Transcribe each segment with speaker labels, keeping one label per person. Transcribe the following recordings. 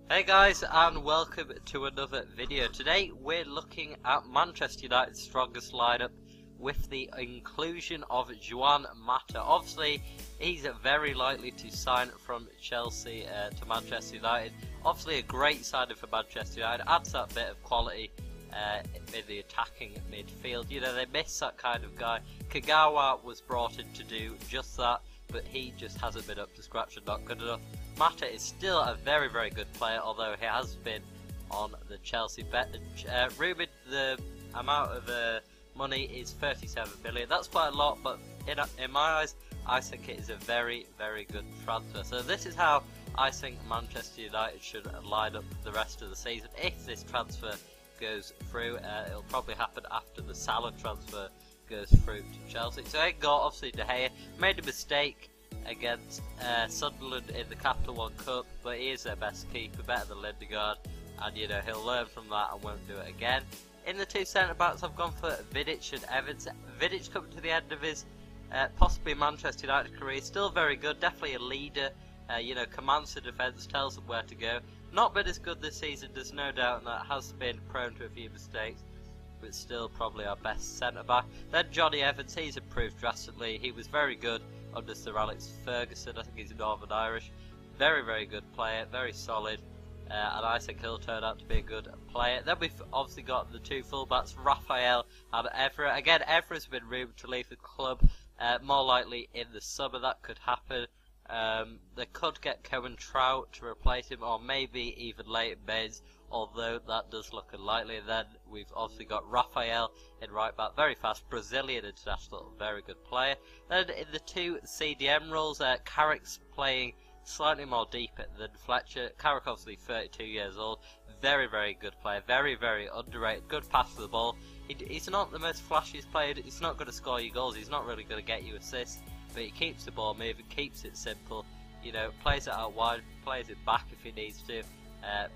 Speaker 1: Hey guys, and welcome to another video. Today we're looking at Manchester United's strongest lineup with the inclusion of Juan Mata. Obviously, he's very likely to sign from Chelsea to Manchester United. Obviously a great signing for Manchester United, adds that bit of quality in the attacking midfield. You know, they miss that kind of guy. Kagawa was brought in to do just that, but he just hasn't been up to scratch and not good enough. Mata is still a very, very good player, although he has been on the Chelsea bench. Rumoured the amount of money is 37 million. That's quite a lot, but in my eyes, I think it is a very, very good transfer. So this is how I think Manchester United should line up the rest of the season. If this transfer goes through, it'll probably happen after the Salah transfer goes through to Chelsea. So they got, obviously, De Gea made a mistake against Sunderland in the Capital One Cup, but he is their best keeper, better than Lindegaard, and you know he'll learn from that and won't do it again. In the two centre backs, I've gone for Vidic and Evans. Vidic coming to the end of his possibly Manchester United career, still very good, definitely a leader. You know, commands the defence, tells them where to go. Not been as good this season, there's no doubt, and that has been prone to a few mistakes, but still probably our best centre back. Then Johnny Evans, he's improved drastically. He was very good under Sir Alex Ferguson. I think he's Northern Irish. Very, very good player, very solid, and I think he'll turn out to be a good player. Then we've obviously got the two fullbacks, Raphael and Evra. Again, Evra's been rumoured to leave the club, more likely in the summer. That could happen. They could get Cohen Trout to replace him, or maybe even Leighton Baines, although that does look unlikely. And then we've obviously got Raphael in right back, very fast, Brazilian international, very good player. Then in the two CDM roles, Carrick's playing slightly more deep than Fletcher. Carrick obviously 32 years old, very, very good player, very, very underrated, good pass for the ball. He's not the most flashiest player, he's not going to score you goals, he's not really going to get you assists, but he keeps the ball moving, keeps it simple, you know, plays it out wide, plays it back if he needs to,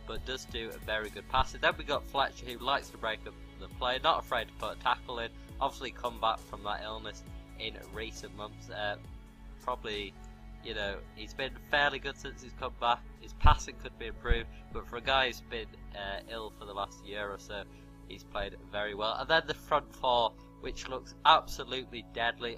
Speaker 1: but does do a very good passing. Then we got Fletcher, who likes to break up the play, not afraid to put a tackle in, obviously come back from that illness in recent months. Probably, you know, he's been fairly good since he's come back. His passing could be improved, but for a guy who's been ill for the last year or so, he's played very well. And then the front four, which looks absolutely deadly.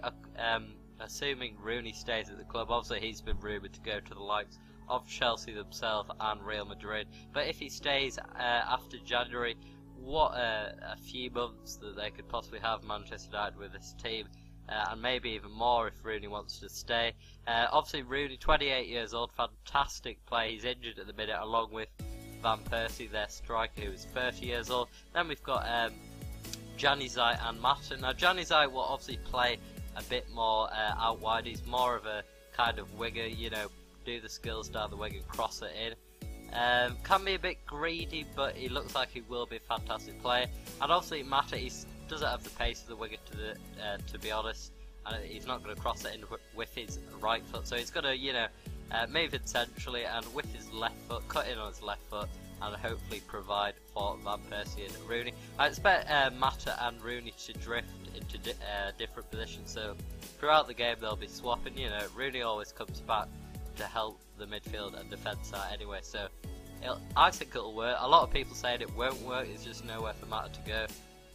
Speaker 1: Assuming Rooney stays at the club, obviously he's been rumoured to go to the likes of Chelsea themselves and Real Madrid. But if he stays after January, what a few months that they could possibly have Manchester United with this team, and maybe even more if Rooney wants to stay. Obviously Rooney, 28 years old, fantastic play. He's injured at the minute, along with Van Persie, their striker, who is 30 years old. Then we've got Januzaj and Mata. Now Januzaj will obviously play a bit more out wide. He's more of a kind of winger, you know, do the skills down the wing and cross it in. Can be a bit greedy, but he looks like he will be a fantastic player. And obviously Mata, he doesn't have the pace of the winger to be honest, and he's not going to cross it in with his right foot, so he's going to, you know, move it centrally and with his left foot, cut in on his left foot, and hopefully provide for Van Persie and Rooney. I expect Mata and Rooney to drift into different positions, so throughout the game they'll be swapping. You know, Rooney always comes back to help the midfield and defence out anyway, so I think it'll work. A lot of people saying it won't work, there's just nowhere for Mata to go.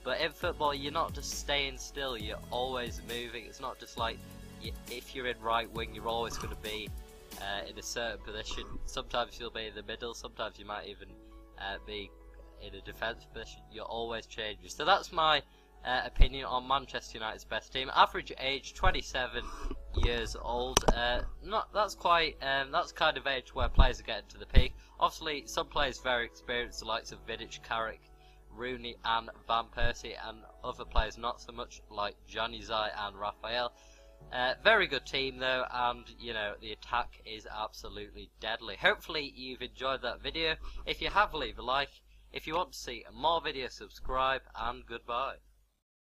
Speaker 1: But in football, you're not just staying still, you're always moving. It's not just like, if you're in right wing, you're always going to be in a certain position. Sometimes you'll be in the middle, sometimes you might even be in a defence position. You're always changing. So that's my opinion on Manchester United's best team. Average age 27 years old. That's kind of age where players are getting to the peak. Obviously, some players very experienced, the likes of Vidic, Carrick, Rooney and Van Persie, and other players not so much, like Januzaj and Raphael. Very good team though, and you know, the attack is absolutely deadly. Hopefully you've enjoyed that video. If you have, leave a like. If you want to see more videos, subscribe, and goodbye.